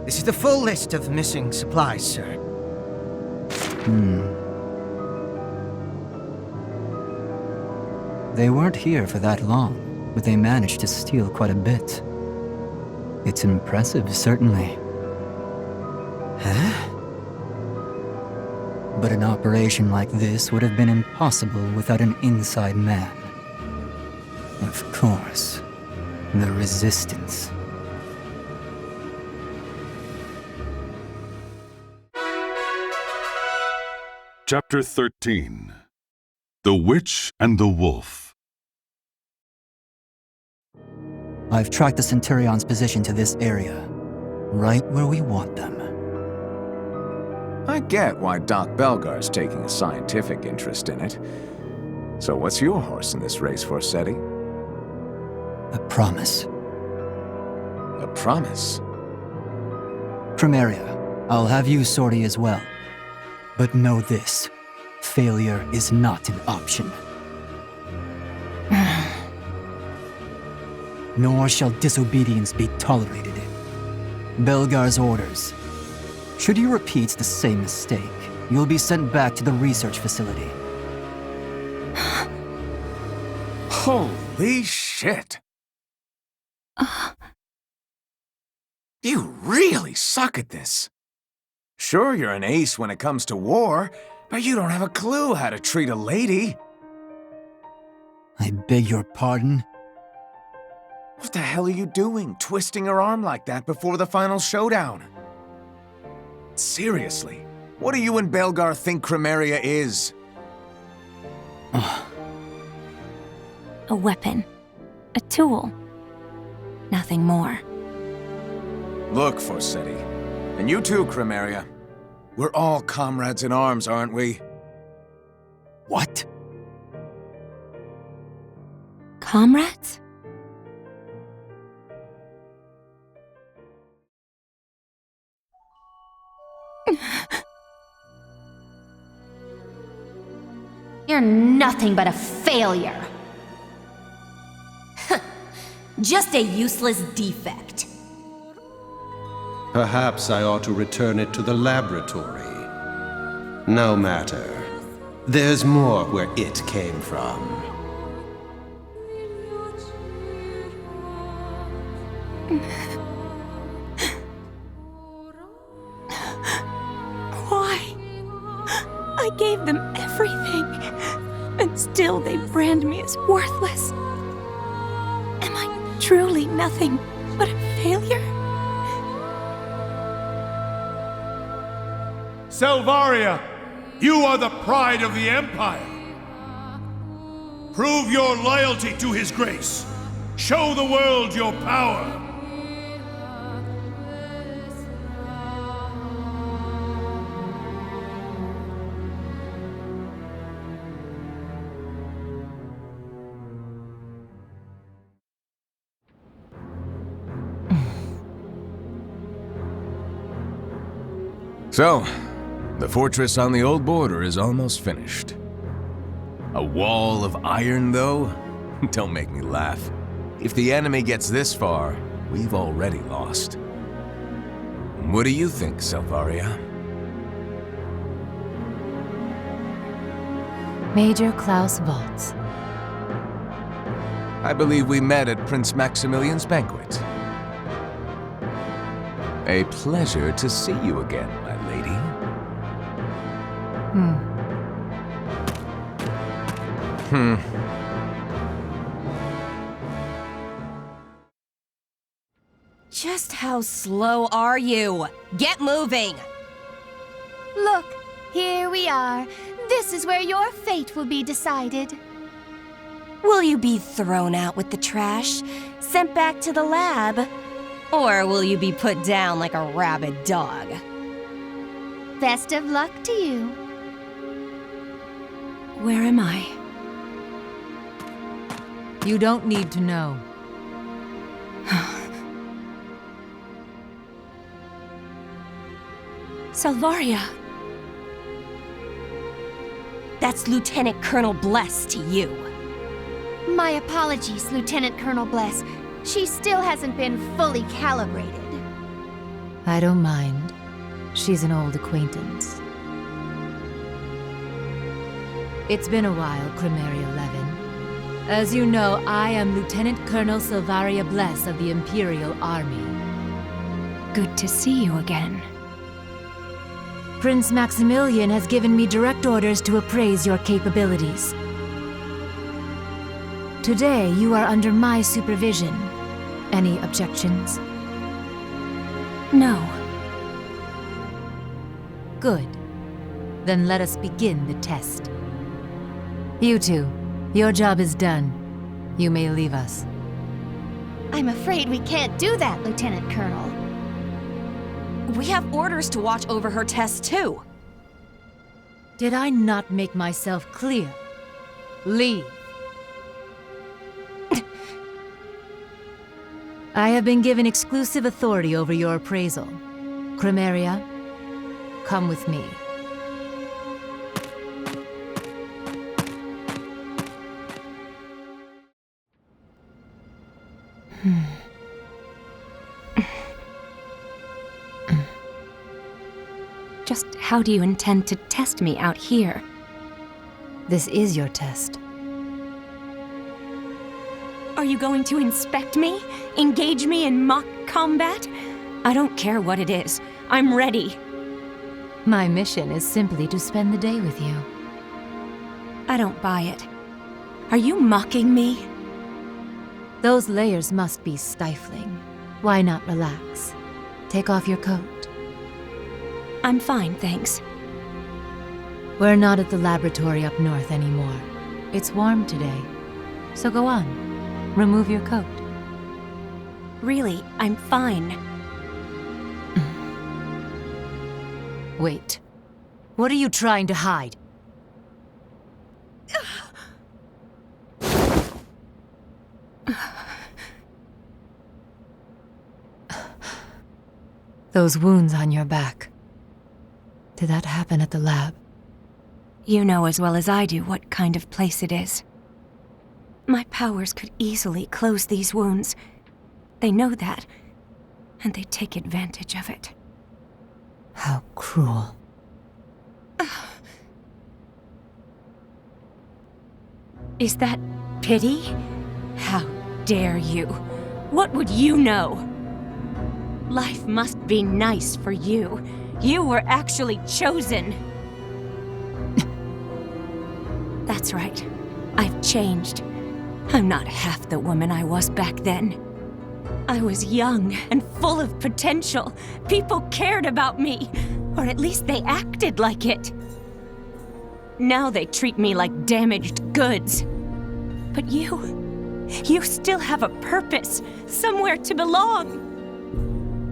This is the full list of missing supplies, sir. They weren't here for that long, but they managed to steal quite a bit. It's impressive, certainly. Huh? But an operation like this would have been impossible without an inside man. Of course, the Resistance. Chapter 13. The Witch and the Wolf. I've tracked the Centurion's position to this area, right where we want them. I get why Doc Belgar's taking a scientific interest in it. So what's your horse in this race, Forseti? A promise. A promise? Crymaria, I'll have you sortie as well. But know this, failure is not an option. Nor shall disobedience be tolerated. Belgar's orders. Should you repeat the same mistake, you'll be sent back to the research facility. Holy shit! You really suck at this. Sure, you're an ace when it comes to war, but you don't have a clue how to treat a lady. I beg your pardon? What the hell are you doing, twisting her arm like that before the final showdown? Seriously, what do you and Belgar think Crymaria is? A weapon. A tool. Nothing more. Look, Forseti, and you too, Crymaria. We're all comrades in arms, aren't we? What? Comrades? You're nothing but a failure. Just a useless defect. Perhaps I ought to return it to the laboratory. No matter. There's more where it came from. Why? I gave them everything, and still they brand me as worthless. Am I truly nothing but a failure? Selvaria, you are the pride of the Empire. Prove your loyalty to His grace. Show the world your power. So, the fortress on the old border is almost finished. A wall of iron, though? Don't make me laugh. If the enemy gets this far, we've already lost. What do you think, Selvaria? Major Klaus Walz. I believe we met at Prince Maximilian's banquet. A pleasure to see you again, my lady. Just how slow are you? Get moving! Look, here we are. This is where your fate will be decided. Will you be thrown out with the trash, sent back to the lab, or will you be put down like a rabid dog? Best of luck to you. Where am I? You don't need to know. Selvaria. That's Lieutenant Colonel Bless to you. My apologies, Lieutenant Colonel Bless. She still hasn't been fully calibrated. I don't mind. She's an old acquaintance. It's been a while, Crymaria 11. As you know, I am Lieutenant Colonel Silvaria Bless of the Imperial Army. Good to see you again. Prince Maximilian has given me direct orders to appraise your capabilities. Today, you are under my supervision. Any objections? No. Good. Then let us begin the test. You two, your job is done. You may leave us. I'm afraid we can't do that, Lieutenant Colonel. We have orders to watch over her tests, too. Did I not make myself clear? Leave. I have been given exclusive authority over your appraisal. Crymaria, come with me. Just how do you intend to test me out here? This is your test. Are you going to inspect me? Engage me in mock combat? I don't care what it is. I'm ready. My mission is simply to spend the day with you. I don't buy it. Are you mocking me? Those layers must be stifling. Why not relax? Take off your coat. I'm fine, thanks. We're not at the laboratory up north anymore. It's warm today. So go on. Remove your coat. Really, I'm fine. Wait. What are you trying to hide? Those wounds on your back. Did that happen at the lab? You know as well as I do what kind of place it is. My powers could easily close these wounds. They know that, and they take advantage of it. How cruel. Is that pity? How dare you? What would you know? Life must be nice for you. You were actually chosen. That's right. I've changed. I'm not half the woman I was back then. I was young and full of potential. People cared about me, or at least they acted like it. Now they treat me like damaged goods. But you still have a purpose, somewhere to belong.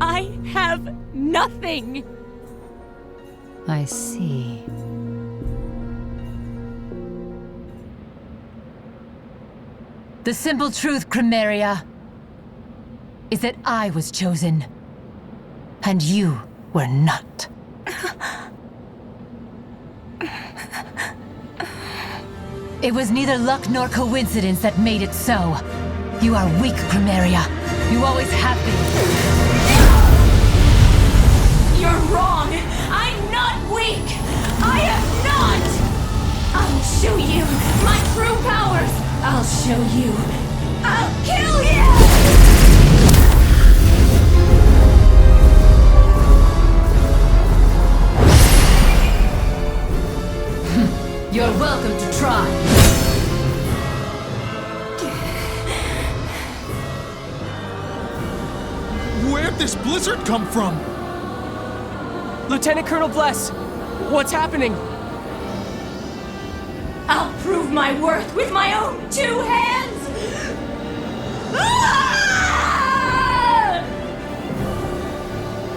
I have nothing. I see. The simple truth, Crymaria, is that I was chosen, and you were not. It was neither luck nor coincidence that made it so. You are weak, Crymaria. You always have been. You're wrong! I'm not weak! I am not! I'll show you my true powers! I'll show you! I'll kill you! You're welcome to try. Where'd this blizzard come from? Lieutenant Colonel Bless, what's happening? I'll prove my worth with my own 2 hands! Ah!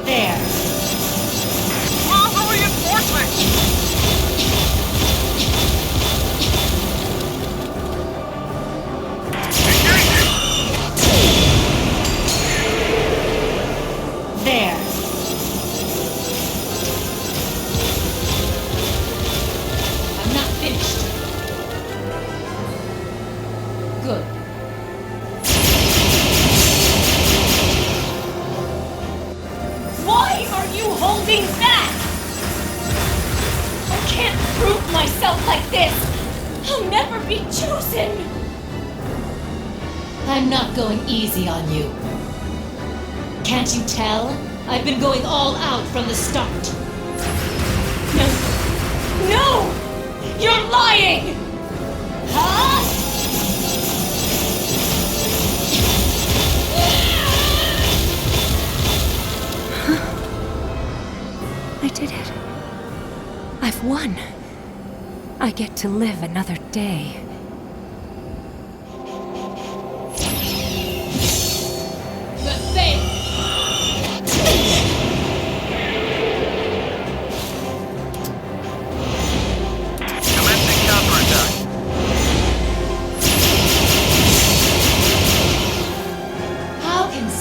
There. Move the reinforcements! There. I'm not finished. Good. you holding back? I can't prove myself like this! I'll never be chosen! I'm not going easy on you. Can't you tell? I've been going all out from the start. No! No! You're lying! Huh? I did it. I've won. I get to live another day.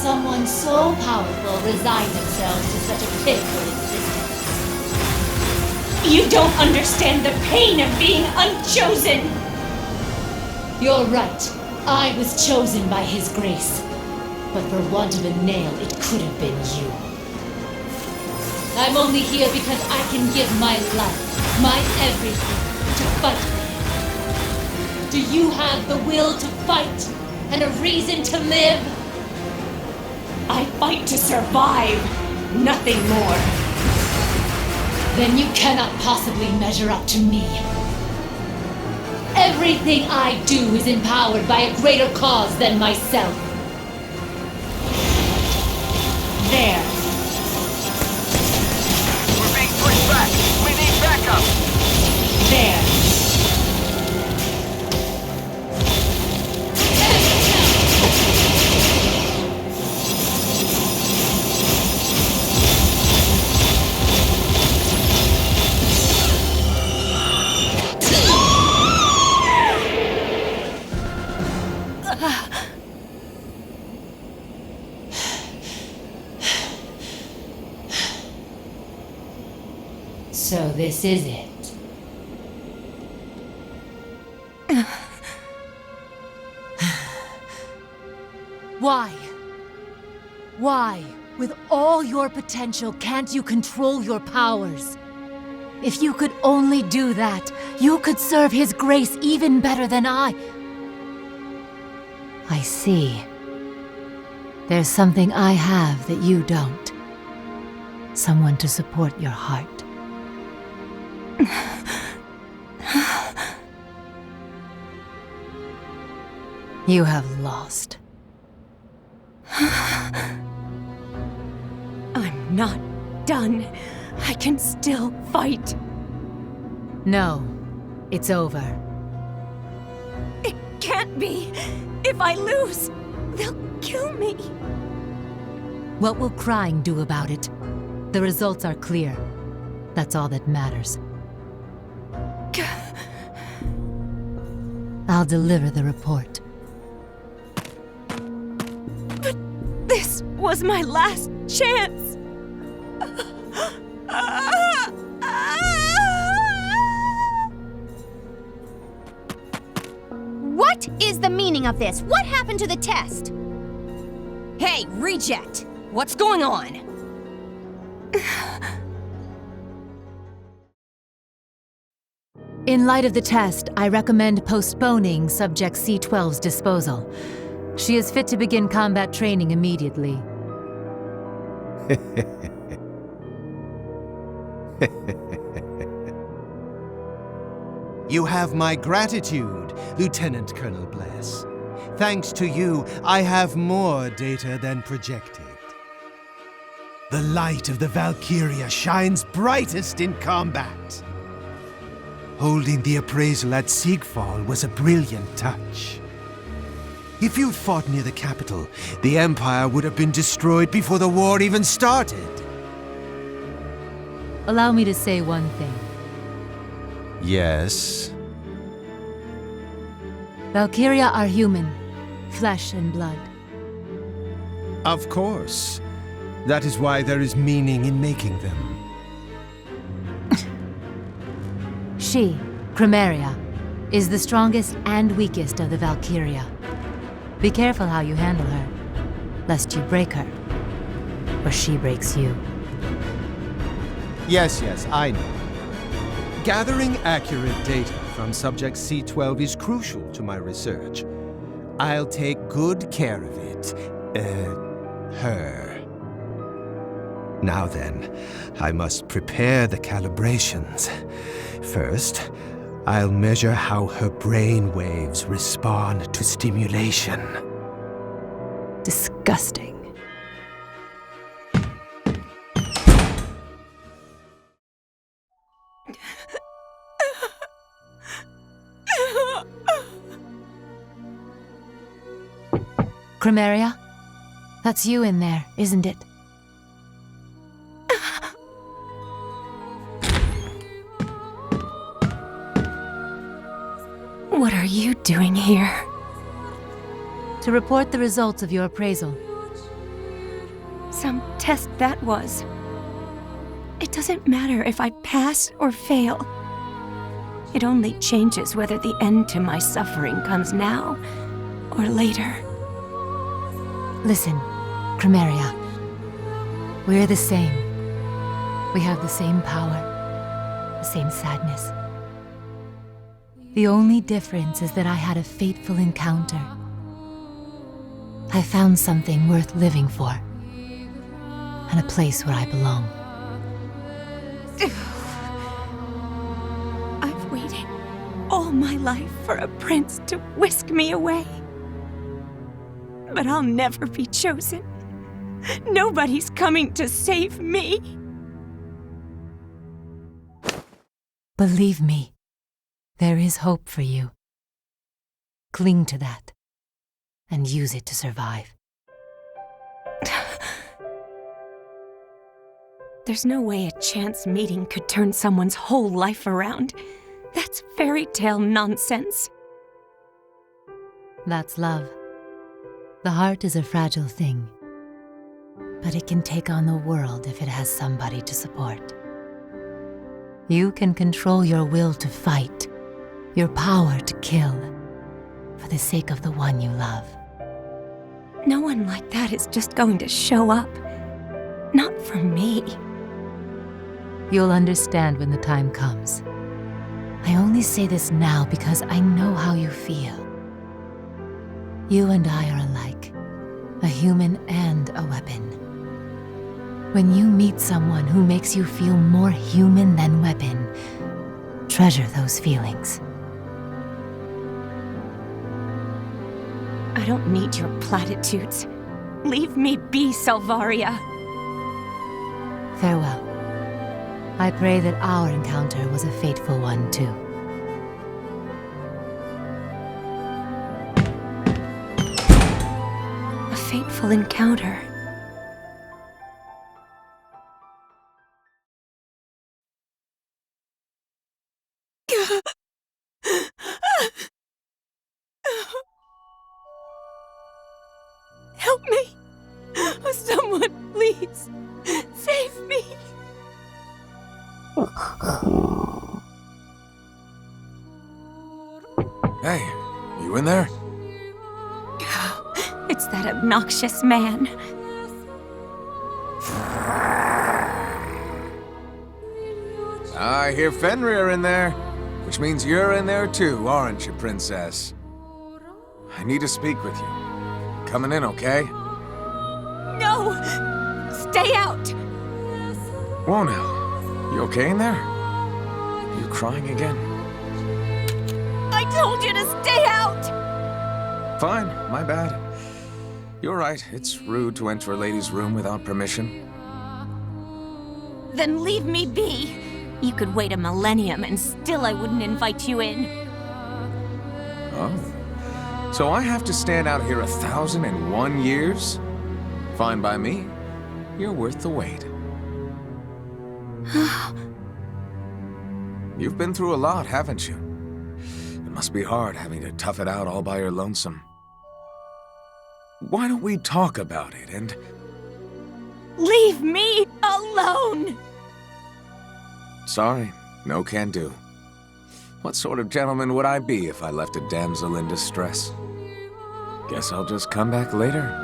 Someone so powerful resign themselves to such a pitiful existence. You don't understand the pain of being unchosen! You're right. I was chosen by his grace. But for want of a nail, it could have been you. I'm only here because I can give my life, my everything, to fight for him. Do you have the will to fight and a reason to live? I fight to survive, nothing more. Then you cannot possibly measure up to me. Everything I do is empowered by a greater cause than myself. There. We're being pushed back. We need backup. There. So this is it. Why? Why, with all your potential, can't you control your powers? If you could only do that, you could serve his grace even better than I. I see. There's something I have that you don't. Someone to support your heart. You have lost. I'm not done. I can still fight. No, it's over. It can't be. If I lose, they'll kill me. What will crying do about it? The results are clear. That's all that matters. I'll deliver the report. But this was my last chance. What is the meaning of this? What happened to the test? Hey, reject! What's going on? In light of the test, I recommend postponing Subject C-12's disposal. She is fit to begin combat training immediately. You have my gratitude, Lieutenant Colonel Bless. Thanks to you, I have more data than projected. The light of the Valkyria shines brightest in combat. Holding the appraisal at Sigfall was a brilliant touch. If you'd fought near the capital, the Empire would have been destroyed before the war even started. Allow me to say one thing. Yes? Valkyria are human, flesh and blood. Of course. That is why there is meaning in making them. She, Crymaria, is the strongest and weakest of the Valkyria. Be careful how you handle her, lest you break her, or she breaks you. Yes, I know. Gathering accurate data from Subject C-12 is crucial to my research. I'll take good care of it. Her. Now then, I must prepare the calibrations. First, I'll measure how her brain waves respond to stimulation. Disgusting. Crymaria? That's you in there, isn't it? What are you doing here? To report the results of your appraisal. Some test that was. It doesn't matter if I pass or fail. It only changes whether the end to my suffering comes now or later. Listen, Crymaria. We're the same. We have the same power, the same sadness. The only difference is that I had a fateful encounter. I found something worth living for, and a place where I belong. I've waited all my life for a prince to whisk me away. But I'll never be chosen. Nobody's coming to save me. Believe me, there is hope for you. Cling to that, and use it to survive. There's no way a chance meeting could turn someone's whole life around. That's fairy tale nonsense. That's love. The heart is a fragile thing, but it can take on the world if it has somebody to support. You can control your will to fight, your power to kill, for the sake of the one you love. No one like that is just going to show up. Not for me. You'll understand when the time comes. I only say this now because I know how you feel. You and I are alike, a human and a weapon. When you meet someone who makes you feel more human than weapon, treasure those feelings. I don't need your platitudes. Leave me be, Salvaria. Farewell. I pray that our encounter was a fateful one, too. A fateful encounter. Help me! Someone, please! Save me! Hey, you in there? It's that obnoxious man. I hear Fenrir in there, which means you're in there too, aren't you, Princess? I need to speak with you. Coming in, okay? No! Stay out! Whoa now, you okay in there? You crying again? I told you to stay out! Fine, my bad. You're right, it's rude to enter a lady's room without permission. Then leave me be. You could wait a millennium and still I wouldn't invite you in. Oh. So I have to stand out here 1,001 years? Fine by me. You're worth the wait. You've been through a lot, haven't you? It must be hard having to tough it out all by your lonesome. Why don't we talk about it and... Leave me alone! Sorry, no can do. What sort of gentleman would I be if I left a damsel in distress? Guess I'll just come back later.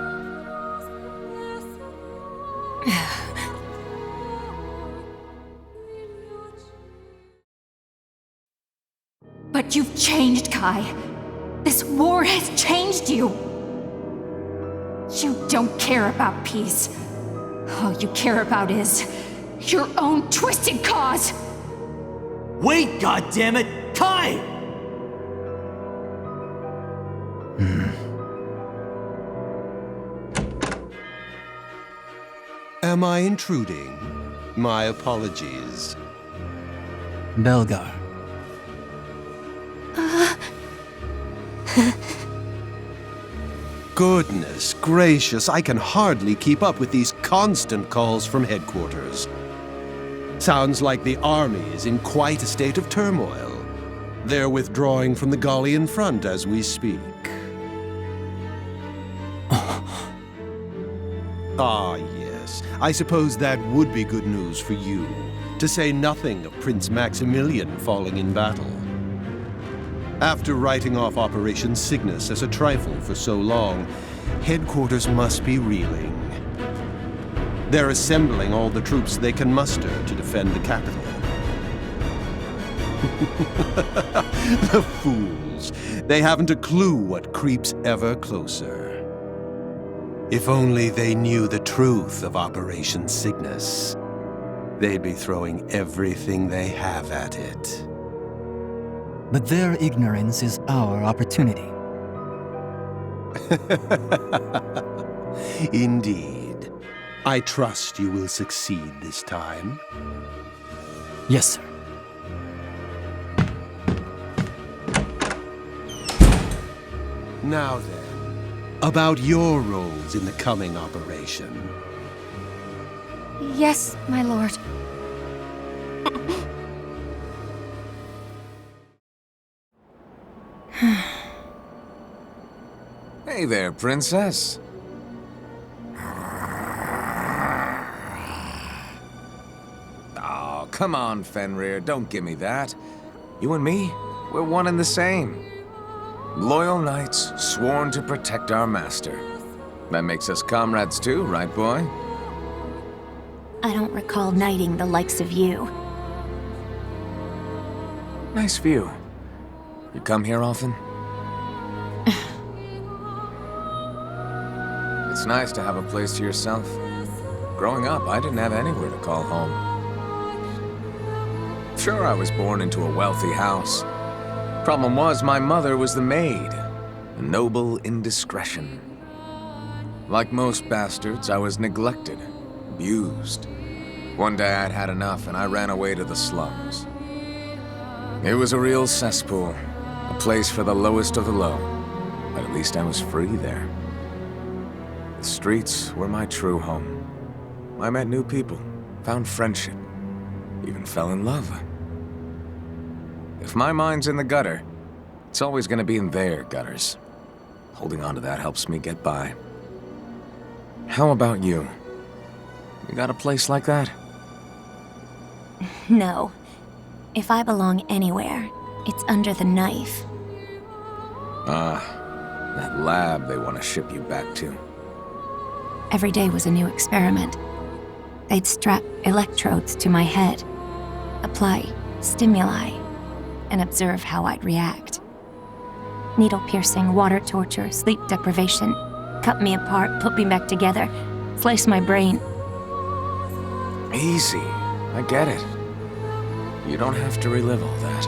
But you've changed, Kai. This war has changed you. You don't care about peace. All you care about is your own twisted cause. Wait, goddammit! Kai! Am I intruding? My apologies. Belgar. Goodness gracious, I can hardly keep up with these constant calls from headquarters. Sounds like the army is in quite a state of turmoil. They're withdrawing from the Gallian front as we speak. Ah, yes. I suppose that would be good news for you, to say nothing of Prince Maximilian falling in battle. After writing off Operation Cygnus as a trifle for so long, headquarters must be reeling. They're assembling all the troops they can muster to defend the capital. The fools! They haven't a clue what creeps ever closer. If only they knew the truth of Operation Cygnus, they'd be throwing everything they have at it. But their ignorance is our opportunity. Indeed. I trust you will succeed this time. Yes, sir. Now then, about your roles in the coming operation. Yes, my lord. Hey there, princess. Oh, come on, Fenrir, don't give me that. You and me, we're one and the same. Loyal knights, sworn to protect our master. That makes us comrades too, right, boy? I don't recall knighting the likes of you. Nice view. You come here often? It's nice to have a place to yourself. Growing up, I didn't have anywhere to call home. Sure, I was born into a wealthy house. Problem was, my mother was the maid. A noble indiscretion. Like most bastards, I was neglected, abused. One day I'd had enough and I ran away to the slums. It was a real cesspool, a place for the lowest of the low. But at least I was free there. The streets were my true home. I met new people, found friendship, even fell in love. If my mind's in the gutter, it's always gonna be in their gutters. Holding on to that helps me get by. How about you? You got a place like that? No. If I belong anywhere, it's under the knife. Ah, that lab they want to ship you back to. Every day was a new experiment. They'd strap electrodes to my head, apply stimuli, and observe how I'd react. Needle piercing, water torture, sleep deprivation, cut me apart, put me back together, slice my brain. Easy. I get it. You don't have to relive all that.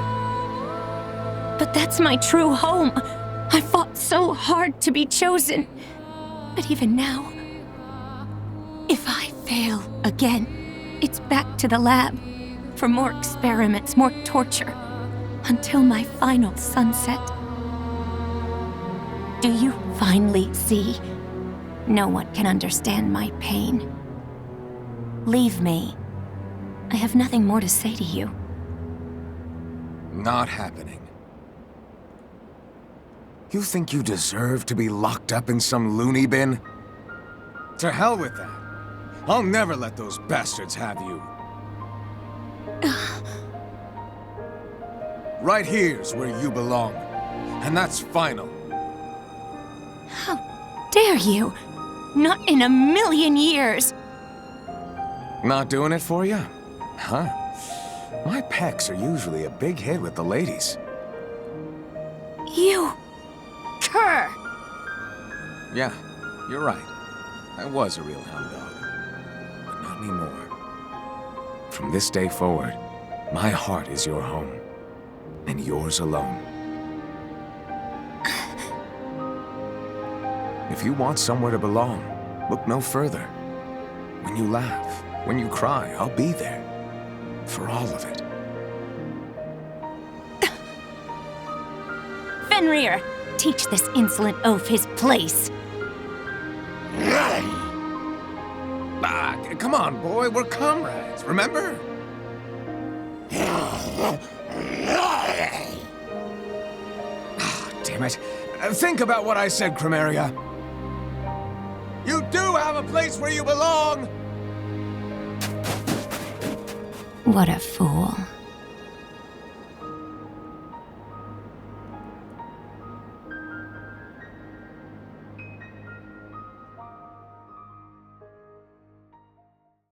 But that's my true home. I fought so hard to be chosen. But even now, if I fail again, it's back to the lab for more experiments, more torture, until my final sunset. Do you finally see? No one can understand my pain. Leave me. I have nothing more to say to you. Not happening. You think you deserve to be locked up in some loony bin? To hell with that. I'll never let those bastards have you. Right here's where you belong. And that's final. How dare you? Not in a million years. Not doing it for you? Huh? My pecs are usually a big hit with the ladies. You... cur! Yeah, you're right. I was a real hound dog. But not anymore. From this day forward, my heart is your home. And yours alone. If you want somewhere to belong, look no further. When you laugh, when you cry, I'll be there. For all of it. Fenrir, teach this insolent oaf his place. Ah, come on, boy, we're comrades, remember? Damn it. Think about what I said, Crymaria. You do have a place where you belong! What a fool.